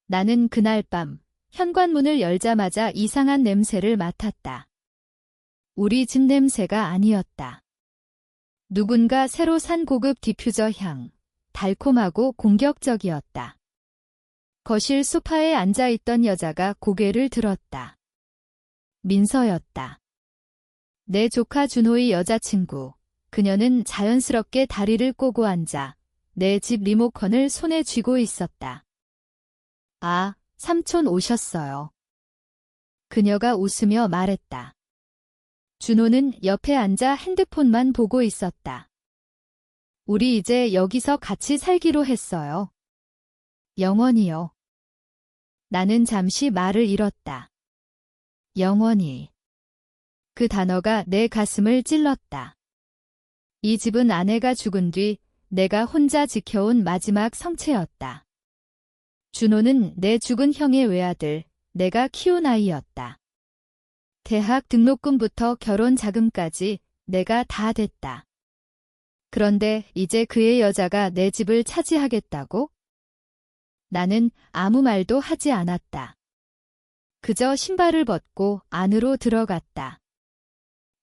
나는 그날 밤 현관문을 열자마자 이상한 냄새를 맡았다. 우리 집 냄새가 아니었다. 누군가 새로 산 고급 디퓨저 향, 달콤하고 공격적이었다. 거실 소파에 앉아있던 여자가 고개를 들었다. 민서였다. 내 조카 준호의 여자친구. 그녀는 자연스럽게 다리를 꼬고 앉아 내 집 리모컨을 손에 쥐고 있었다. 아, 삼촌 오셨어요. 그녀가 웃으며 말했다. 준호는 옆에 앉아 핸드폰만 보고 있었다. 우리 이제 여기서 같이 살기로 했어요. 영원히요. 나는 잠시 말을 잃었다. 영원히. 그 단어가 내 가슴을 찔렀다. 이 집은 아내가 죽은 뒤 내가 혼자 지켜온 마지막 성체였다. 준호는 내 죽은 형의 외아들, 내가 키운 아이였다. 대학 등록금부터 결혼 자금까지 내가 다 댔다. 그런데 이제 그의 여자가 내 집을 차지하겠다고? 나는 아무 말도 하지 않았다. 그저 신발을 벗고 안으로 들어갔다.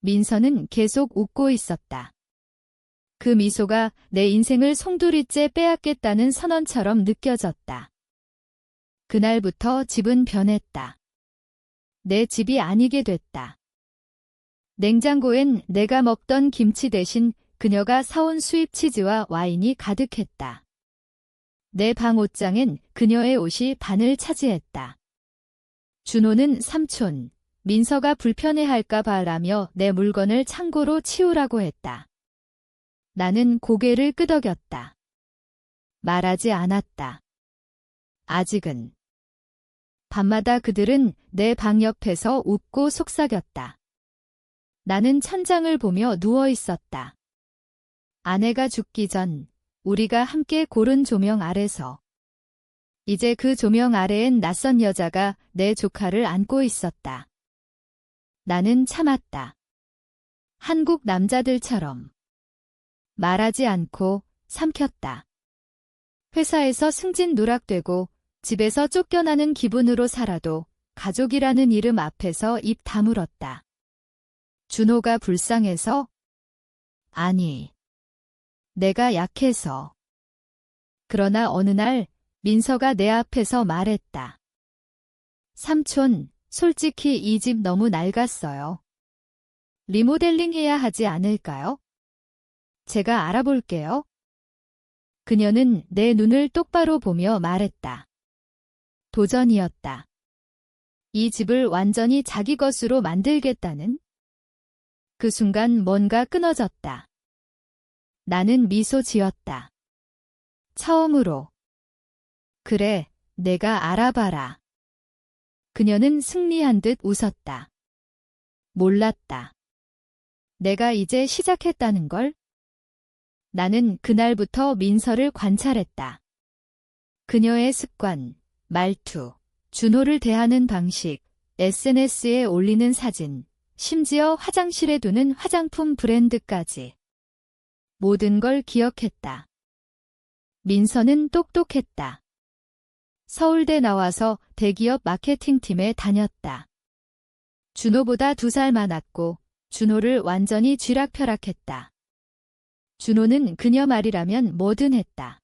민서는 계속 웃고 있었다. 그 미소가 내 인생을 송두리째 빼앗겠다는 선언처럼 느껴졌다. 그날부터 집은 변했다. 내 집이 아니게 됐다. 냉장고엔 내가 먹던 김치 대신 그녀가 사온 수입 치즈와 와인이 가득했다. 내 방 옷장엔 그녀의 옷이 반을 차지했다. 준호는 삼촌, 민서가 불편해할까 봐라며 내 물건을 창고로 치우라고 했다. 나는 고개를 끄덕였다. 말하지 않았다. 아직은. 밤마다 그들은 내 방 옆에서 웃고 속삭였다. 나는 천장을 보며 누워 있었다. 아내가 죽기 전 우리가 함께 고른 조명 아래서. 이제 그 조명 아래엔 낯선 여자가 내 조카를 안고 있었다. 나는 참았다. 한국 남자들처럼. 말하지 않고 삼켰다. 회사에서 승진 누락되고 집에서 쫓겨나는 기분으로 살아도 가족이라는 이름 앞에서 입 다물었다. 준호가 불쌍해서? 아니. 내가 약해서. 그러나 어느 날 민서가 내 앞에서 말했다. 삼촌, 솔직히 이 집 너무 낡았어요. 리모델링 해야 하지 않을까요? 제가 알아볼게요. 그녀는 내 눈을 똑바로 보며 말했다. 도전이었다. 이 집을 완전히 자기 것으로 만들겠다는? 그 순간 뭔가 끊어졌다. 나는 미소 지었다. 처음으로. 그래, 내가 알아봐라. 그녀는 승리한 듯 웃었다. 몰랐다. 내가 이제 시작했다는 걸? 나는 그날부터 민서를 관찰했다. 그녀의 습관, 말투, 준호를 대하는 방식, SNS에 올리는 사진, 심지어 화장실에 두는 화장품 브랜드까지. 모든 걸 기억했다. 민서는 똑똑했다. 서울대 나와서 대기업 마케팅팀에 다녔다. 준호보다 2살 많았고 준호를 완전히 쥐락펴락했다. 준호는 그녀 말이라면 뭐든 했다.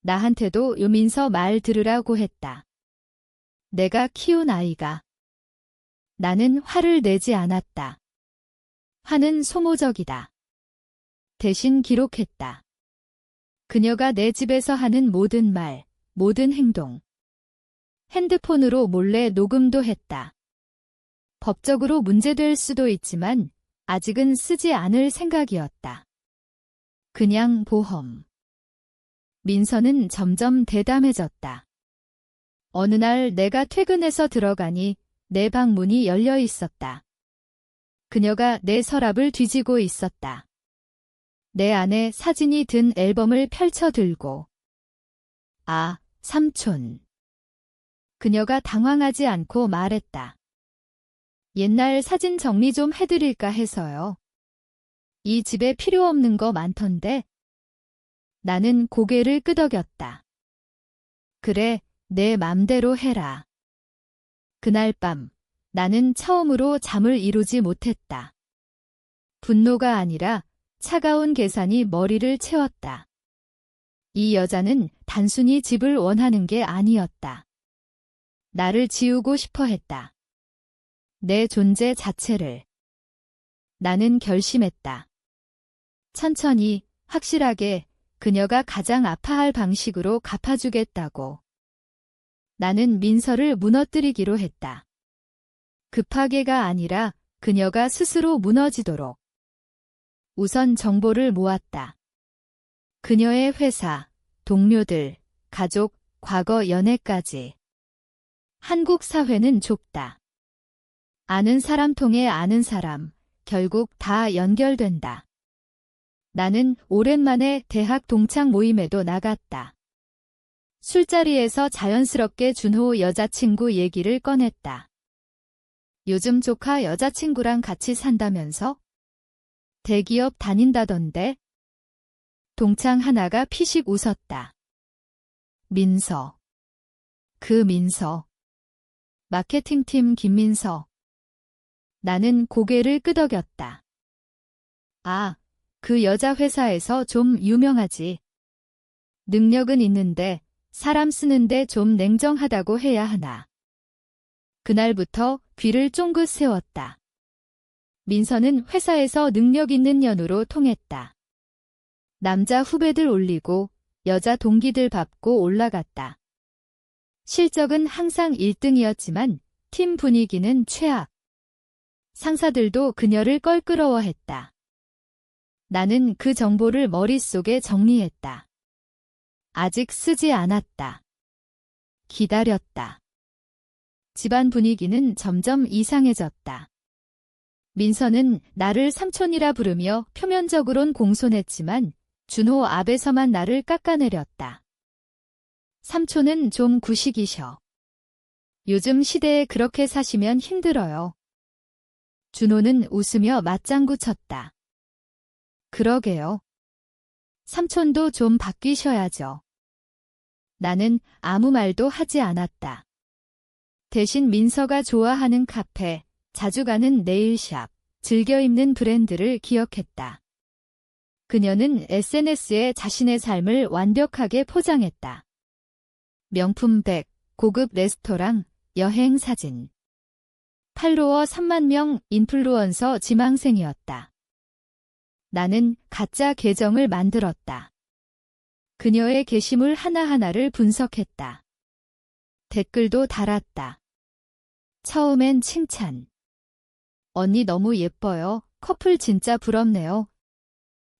나한테도 요민서 말 들으라고 했다. 내가 키운 아이가. 나는 화를 내지 않았다. 화는 소모적이다. 대신 기록했다. 그녀가 내 집에서 하는 모든 말, 모든 행동. 핸드폰으로 몰래 녹음도 했다. 법적으로 문제될 수도 있지만 아직은 쓰지 않을 생각이었다. 그냥 보험. 민서는 점점 대담해졌다. 어느 날 내가 퇴근해서 들어가니 내 방 문이 열려 있었다. 그녀가 내 서랍을 뒤지고 있었다. 내 안에 사진이 든 앨범을 펼쳐 들고. 아, 삼촌. 그녀가 당황하지 않고 말했다. 옛날 사진 정리 좀 해드릴까 해서요. 이 집에 필요 없는 거 많던데. 나는 고개를 끄덕였다. 그래, 내 맘대로 해라. 그날 밤 나는 처음으로 잠을 이루지 못했다. 분노가 아니라 차가운 계산이 머리를 채웠다. 이 여자는 단순히 집을 원하는 게 아니었다. 나를 지우고 싶어 했다. 내 존재 자체를. 나는 결심했다. 천천히, 확실하게 그녀가 가장 아파할 방식으로 갚아주겠다고. 나는 민서를 무너뜨리기로 했다. 급하게가 아니라 그녀가 스스로 무너지도록. 우선 정보를 모았다. 그녀의 회사, 동료들, 가족, 과거 연애까지. 한국 사회는 좁다. 아는 사람 통해 아는 사람, 결국 다 연결된다. 나는 오랜만에 대학 동창 모임에도 나갔다. 술자리에서 자연스럽게 준호 여자친구 얘기를 꺼냈다. 요즘 조카 여자친구랑 같이 산다면서? 대기업 다닌다던데? 동창 하나가 피식 웃었다. 민서. 그 민서. 마케팅팀 김민서. 나는 고개를 끄덕였다. 아, 그 여자 회사에서 좀 유명하지. 능력은 있는데 사람 쓰는데 좀 냉정하다고 해야 하나. 그날부터 귀를 쫑긋 세웠다. 민서는 회사에서 능력 있는 년으로 통했다. 남자 후배들 올리고 여자 동기들 밟고 올라갔다. 실적은 항상 1등이었지만 팀 분위기는 최악. 상사들도 그녀를 껄끄러워했다. 나는 그 정보를 머릿속에 정리했다. 아직 쓰지 않았다. 기다렸다. 집안 분위기는 점점 이상해졌다. 민서는 나를 삼촌이라 부르며 표면적으론 공손했지만 준호 앞에서만 나를 깎아내렸다. 삼촌은 좀 구식이셔. 요즘 시대에 그렇게 사시면 힘들어요. 준호는 웃으며 맞장구 쳤다. 그러게요. 삼촌도 좀 바뀌셔야죠. 나는 아무 말도 하지 않았다. 대신 민서가 좋아하는 카페, 자주 가는 네일샵, 즐겨 입는 브랜드를 기억했다. 그녀는 SNS에 자신의 삶을 완벽하게 포장했다. 명품 백, 고급 레스토랑, 여행 사진. 팔로워 3만 명 인플루언서 지망생이었다. 나는 가짜 계정을 만들었다. 그녀의 게시물 하나하나를 분석했다. 댓글도 달았다. 처음엔 칭찬. 언니 너무 예뻐요. 커플 진짜 부럽네요.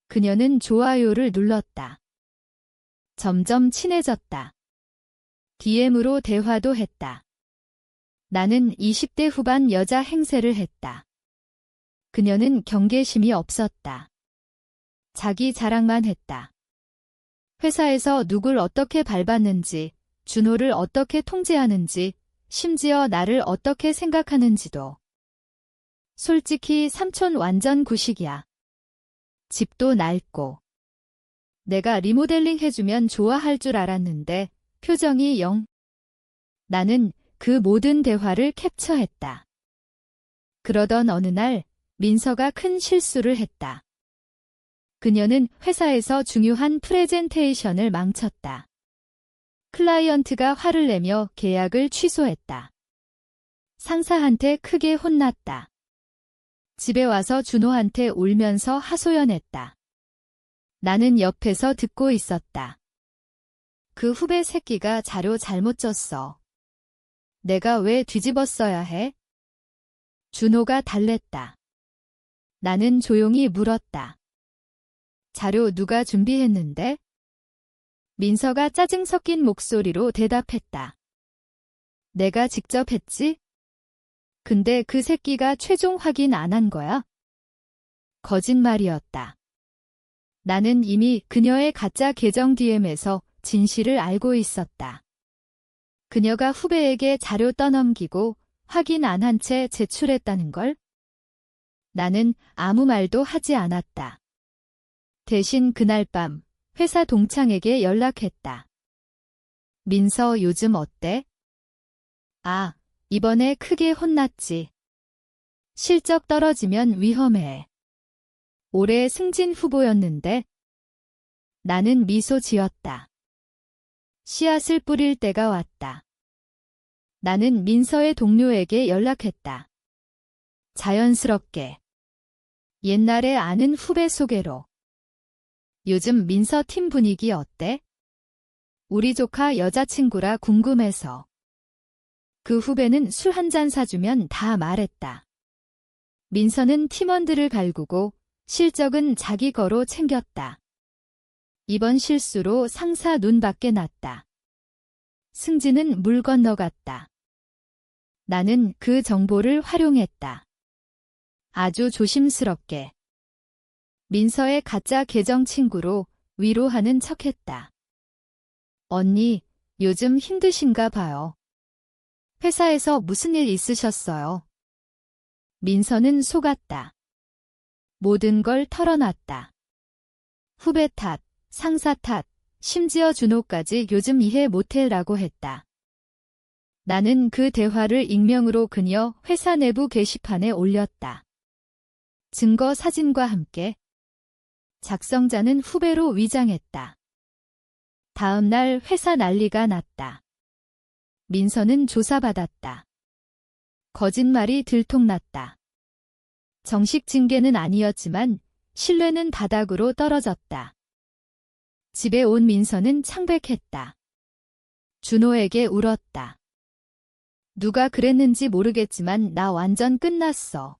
그녀는 좋아요를 눌렀다. 점점 친해졌다. DM으로 대화도 했다. 나는 20대 후반 여자 행세를 했다. 그녀는 경계심이 없었다. 자기 자랑만 했다. 회사에서 누굴 어떻게 밟았는지, 준호를 어떻게 통제하는지, 심지어 나를 어떻게 생각하는지도. 솔직히 삼촌 완전 구식이야. 집도 낡고. 내가 리모델링 해주면 좋아할 줄 알았는데 표정이 영. 나는 그 모든 대화를 캡처했다. 그러던 어느 날 민서가 큰 실수를 했다. 그녀는 회사에서 중요한 프레젠테이션을 망쳤다. 클라이언트가 화를 내며 계약을 취소했다. 상사한테 크게 혼났다. 집에 와서 준호한테 울면서 하소연했다. 나는 옆에서 듣고 있었다. 그 후배 새끼가 자료 잘못 줬어. 내가 왜 뒤집었어야 해? 준호가 달랬다. 나는 조용히 물었다. 자료 누가 준비했는데? 민서가 짜증 섞인 목소리로 대답했다. 내가 직접 했지? 근데 그 새끼가 최종 확인 안 한 거야? 거짓말이었다. 나는 이미 그녀의 가짜 계정 DM에서 진실을 알고 있었다. 그녀가 후배에게 자료 떠넘기고 확인 안 한 채 제출했다는 걸? 나는 아무 말도 하지 않았다. 대신 그날 밤 회사 동창에게 연락했다. 민서 요즘 어때? 아, 이번에 크게 혼났지. 실적 떨어지면 위험해. 올해 승진 후보였는데. 나는 미소 지었다. 씨앗을 뿌릴 때가 왔다. 나는 민서의 동료에게 연락했다. 자연스럽게. 옛날에 아는 후배 소개로. 요즘 민서 팀 분위기 어때? 우리 조카 여자친구라 궁금해서. 그 후배는 술 한 잔 사주면 다 말했다. 민서는 팀원들을 갈구고 실적은 자기 거로 챙겼다. 이번 실수로 상사 눈밖에 났다. 승진은 물 건너갔다. 나는 그 정보를 활용했다. 아주 조심스럽게. 민서의 가짜 계정 친구로 위로하는 척했다. 언니, 요즘 힘드신가 봐요. 회사에서 무슨 일 있으셨어요? 민서는 속았다. 모든 걸 털어놨다. 후배 탓, 상사 탓, 심지어 준호까지 요즘 이해 못해라고 했다. 나는 그 대화를 익명으로 그녀 회사 내부 게시판에 올렸다. 증거 사진과 함께. 작성자는 후배로 위장했다. 다음 날 회사 난리가 났다. 민서는 조사받았다. 거짓말이 들통났다. 정식 징계는 아니었지만 신뢰는 바닥으로 떨어졌다. 집에 온 민서는 창백했다. 준호에게 울었다. 누가 그랬는지 모르겠지만 나 완전 끝났어.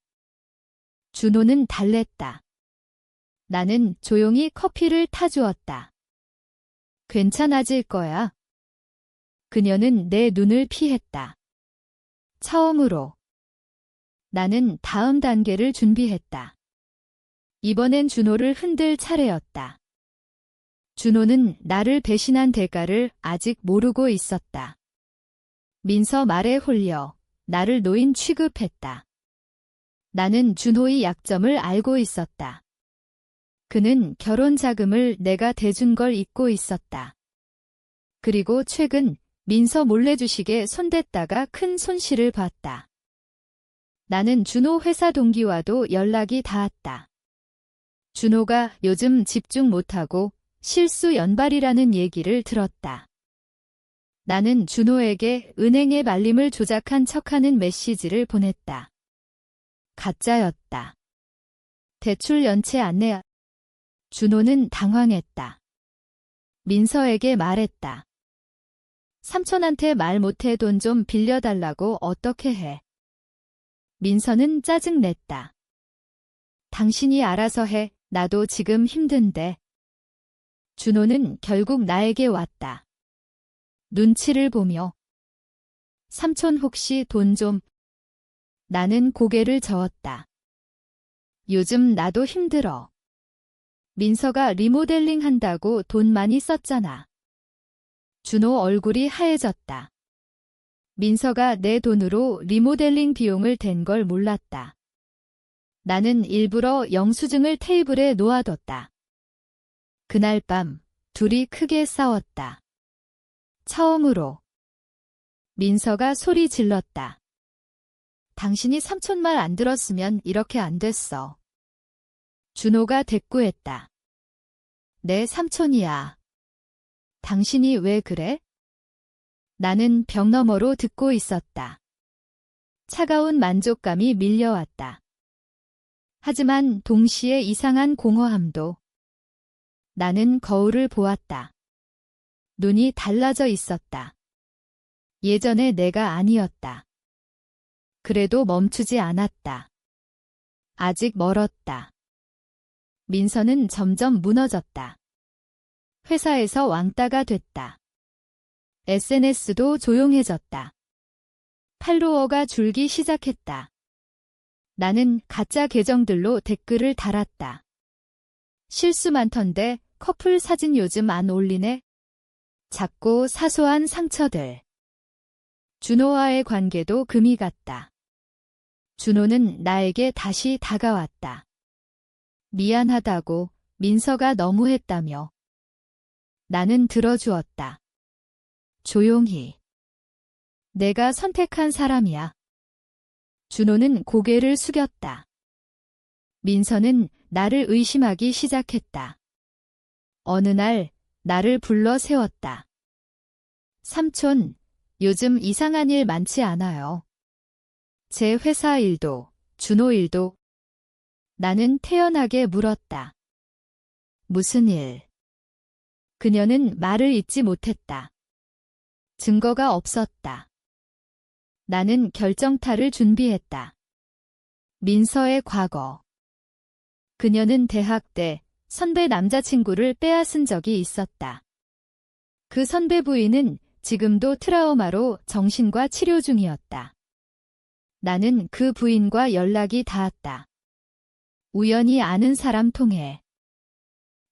준호는 달랬다. 나는 조용히 커피를 타주었다. 괜찮아질 거야. 그녀는 내 눈을 피했다. 처음으로. 나는 다음 단계를 준비했다. 이번엔 준호를 흔들 차례였다. 준호는 나를 배신한 대가를 아직 모르고 있었다. 민서 말에 홀려 나를 노인 취급했다. 나는 준호의 약점을 알고 있었다. 그는 결혼 자금을 내가 대준 걸 잊고 있었다. 그리고 최근 민서 몰래 주식에 손댔다가 큰 손실을 봤다. 나는 준호 회사 동기와도 연락이 닿았다. 준호가 요즘 집중 못하고 실수 연발이라는 얘기를 들었다. 나는 준호에게 은행의 말림을 조작한 척하는 메시지를 보냈다. 가짜였다. 대출 연체 안내. 준호는 당황했다. 민서에게 말했다. 삼촌한테 말 못해 돈 좀 빌려달라고 어떻게 해. 민서는 짜증냈다. 당신이 알아서 해. 나도 지금 힘든데. 준호는 결국 나에게 왔다. 눈치를 보며. 삼촌 혹시 돈 좀. 나는 고개를 저었다. 요즘 나도 힘들어. 민서가 리모델링 한다고 돈 많이 썼잖아. 준호 얼굴이 하얘졌다. 민서가 내 돈으로 리모델링 비용을 댄 걸 몰랐다. 나는 일부러 영수증을 테이블에 놓아뒀다. 그날 밤 둘이 크게 싸웠다. 처음으로. 민서가 소리 질렀다. 당신이 삼촌 말 안 들었으면 이렇게 안 됐어. 준호가 대꾸했다. 내 삼촌이야. 당신이 왜 그래? 나는 벽 너머로 듣고 있었다. 차가운 만족감이 밀려왔다. 하지만 동시에 이상한 공허함도. 나는 거울을 보았다. 눈이 달라져 있었다. 예전의 내가 아니었다. 그래도 멈추지 않았다. 아직 멀었다. 민서는 점점 무너졌다. 회사에서 왕따가 됐다. SNS도 조용해졌다. 팔로워가 줄기 시작했다. 나는 가짜 계정들로 댓글을 달았다. 실수 많던데 커플 사진 요즘 안 올리네? 작고 사소한 상처들. 준호와의 관계도 금이 갔다. 준호는 나에게 다시 다가왔다. 미안하다고, 민서가 너무했다며. 나는 들어주었다. 조용히. 내가 선택한 사람이야. 준호는 고개를 숙였다. 민서는 나를 의심하기 시작했다. 어느 날 나를 불러 세웠다. 삼촌, 요즘 이상한 일 많지 않아요. 제 회사 일도, 준호 일도. 나는 태연하게 물었다. 무슨 일? 그녀는 말을 잇지 못했다. 증거가 없었다. 나는 결정타를 준비했다. 민서의 과거. 그녀는 대학 때 선배 남자친구를 빼앗은 적이 있었다. 그 선배 부인은 지금도 트라우마로 정신과 치료 중이었다. 나는 그 부인과 연락이 닿았다. 우연히 아는 사람 통해.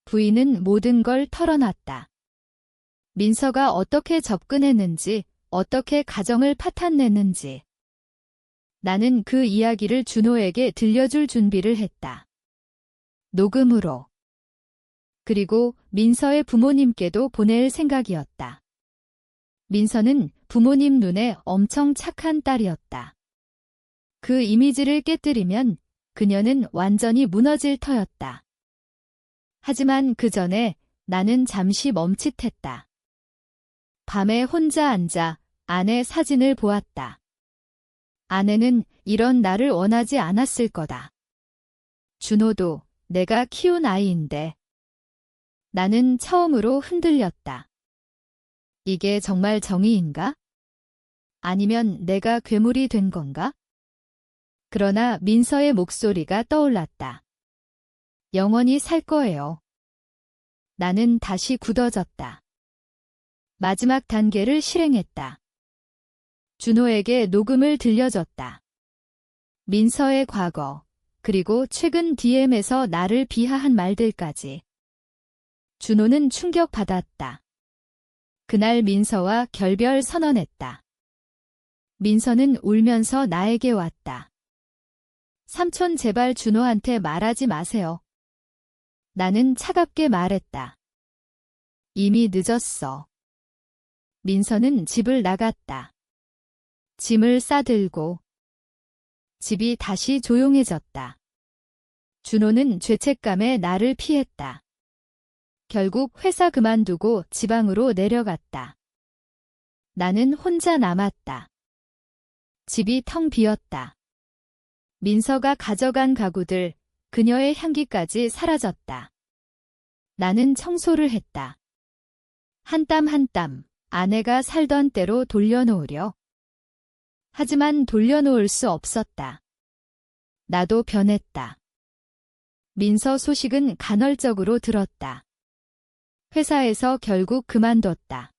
부인은 모든 걸 털어놨다. 민서가 어떻게 접근했는지, 어떻게 가정을 파탄냈는지. 나는 그 이야기를 준호에게 들려줄 준비를 했다. 녹음으로. 그리고 민서의 부모님께도 보낼 생각이었다. 민서는 부모님 눈에 엄청 착한 딸이었다. 그 이미지를 깨뜨리면 그녀는 완전히 무너질 터였다. 하지만 그 전에 나는 잠시 멈칫했다. 밤에 혼자 앉아 아내 사진을 보았다. 아내는 이런 나를 원하지 않았을 거다. 준호도 내가 키운 아이인데. 나는 처음으로 흔들렸다. 이게 정말 정의인가? 아니면 내가 괴물이 된 건가? 그러나 민서의 목소리가 떠올랐다. 영원히 살 거예요. 나는 다시 굳어졌다. 마지막 단계를 실행했다. 준호에게 녹음을 들려줬다. 민서의 과거, 그리고 최근 DM에서 나를 비하한 말들까지. 준호는 충격받았다. 그날 민서와 결별 선언했다. 민서는 울면서 나에게 왔다. 삼촌 제발 준호한테 말하지 마세요. 나는 차갑게 말했다. 이미 늦었어. 민서는 집을 나갔다. 짐을 싸들고. 집이 다시 조용해졌다. 준호는 죄책감에 나를 피했다. 결국 회사 그만두고 지방으로 내려갔다. 나는 혼자 남았다. 집이 텅 비었다. 민서가 가져간 가구들, 그녀의 향기까지 사라졌다. 나는 청소를 했다. 한 땀 한 땀 아내가 살던 때로 돌려놓으려. 하지만 돌려놓을 수 없었다. 나도 변했다. 민서 소식은 간헐적으로 들었다. 회사에서 결국 그만뒀다.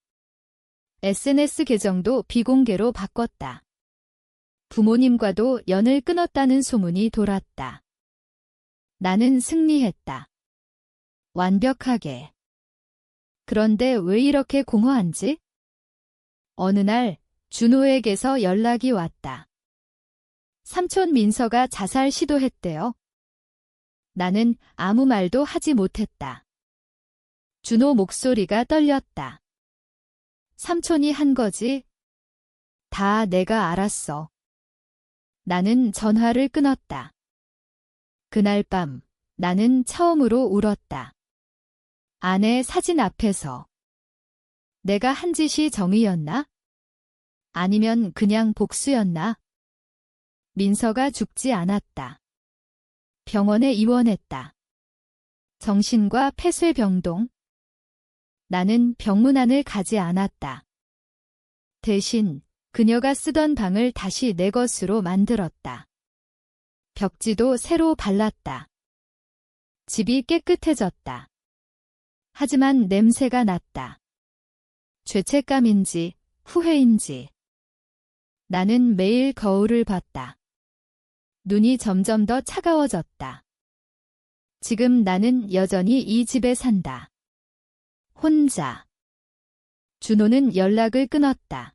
SNS 계정도 비공개로 바꿨다. 부모님과도 연을 끊었다는 소문이 돌았다. 나는 승리했다. 완벽하게. 그런데 왜 이렇게 공허한지? 어느 날 준호에게서 연락이 왔다. 삼촌 민서가 자살 시도했대요. 나는 아무 말도 하지 못했다. 준호 목소리가 떨렸다. 삼촌이 한 거지? 다 내가 알았어. 나는 전화를 끊었다. 그날 밤 나는 처음으로 울었다. 아내 사진 앞에서. 내가 한 짓이 정의였나? 아니면 그냥 복수였나? 민서가 죽지 않았다. 병원에 입원했다. 정신과 폐쇄병동. 나는 병문안을 가지 않았다. 대신 그녀가 쓰던 방을 다시 내 것으로 만들었다. 벽지도 새로 발랐다. 집이 깨끗해졌다. 하지만 냄새가 났다. 죄책감인지 후회인지. 나는 매일 거울을 봤다. 눈이 점점 더 차가워졌다. 지금 나는 여전히 이 집에 산다. 혼자. 준호는 연락을 끊었다.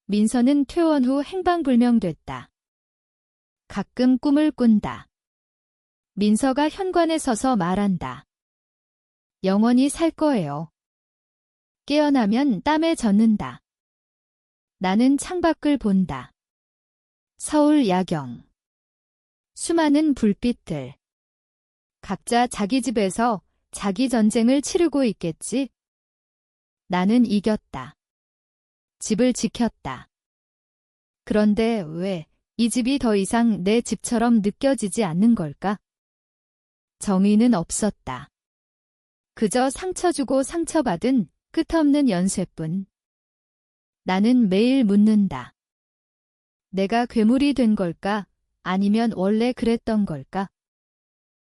민서는 퇴원 후 행방불명됐다. 가끔 꿈을 꾼다. 민서가 현관에 서서 말한다. 영원히 살 거예요. 깨어나면 땀에 젖는다. 나는 창밖을 본다. 서울 야경. 수많은 불빛들. 각자 자기 집에서 자기 전쟁을 치르고 있겠지? 나는 이겼다. 집을 지켰다. 그런데 왜 이 집이 더 이상 내 집처럼 느껴지지 않는 걸까? 정의는 없었다. 그저 상처 주고 상처받은 끝없는 연쇄뿐. 나는 매일 묻는다. 내가 괴물이 된 걸까? 아니면 원래 그랬던 걸까?